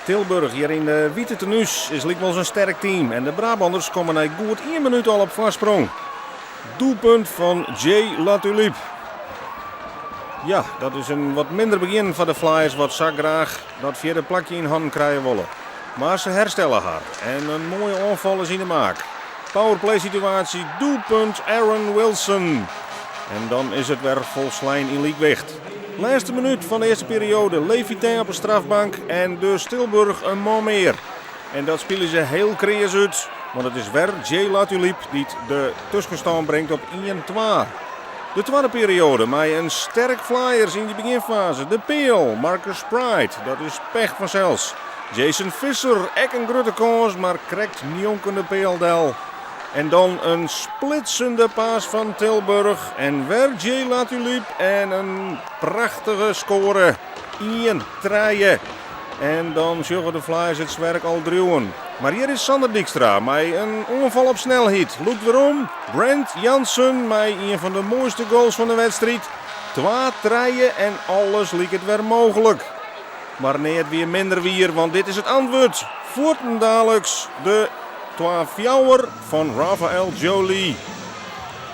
Tilburg hier in de witte tenues is lijkt wel een sterk team. En de Brabanders komen na goed 1 minuut al op voorsprong. Doelpunt van Jay Latulippe. Ja, dat is een wat minder begin van de Flyers. Wat zag graag dat vierde plakje in handen krijgen willen. Maar ze herstellen haar. En een mooie aanval is in de maak. Powerplay situatie. Doelpunt Aaron Wilson. En dan is het weer volslijn in Liekwicht. Laatste minuut van de eerste periode. Levité op een strafbank. En dus Tilburg een man meer. En dat spelen ze heel creërs uit. Want het is weer Jay Latulippe die de tussenstand brengt op 1-2. De tweede periode met een sterk Flyers in die beginfase. De Peel, Marcus Pride, dat is pech van zelfs. Jason Visser, ek een grote kans, maar krijgt Njonkende Peeldel. En dan een splitsende paas van Tilburg. En weer Jay Latulippe en een prachtige score. 1-3. En dan zullen de Flyers het werk al druwen. Maar hier is Sander Dijkstra met een onval op snelheid. Look waarom. Brent Jansen met een van de mooiste goals van de wedstrijd. 2-3 en alles liep het weer mogelijk. Maar nee, het weer minder weer, want dit is het antwoord. Voortendaleks de 12-jouwer van Raphaël Joly.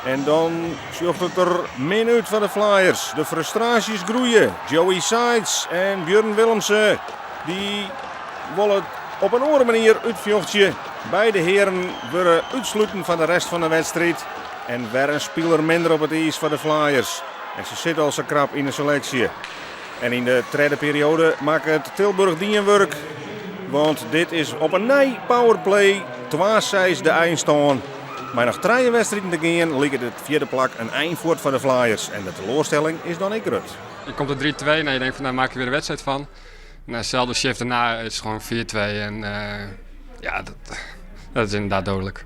En dan zocht het er min uit van de Flyers. De frustraties groeien. Joey Sides en Björn Willemsen die willen op een andere manier uitvechtje. Beide heren worden uitsluiten van de rest van de wedstrijd. En weer een speler minder op het ijs van de Flyers. En ze zitten al zo krap in de selectie. En in de tweede periode maakt het Tilburg dienwerk. Want dit is op een nij powerplay. 2-6 de eindstand. Maar nog 3 wedstrijden te gaan ligt het vierde plak een eindvoort van de Flyers. En de teleurstelling is dan ik groot. Je komt op 3-2 en je denkt van daar maak je weer een wedstrijd van. Na dezelfde shift daarna is het gewoon 4-2 en ja, dat is inderdaad dodelijk.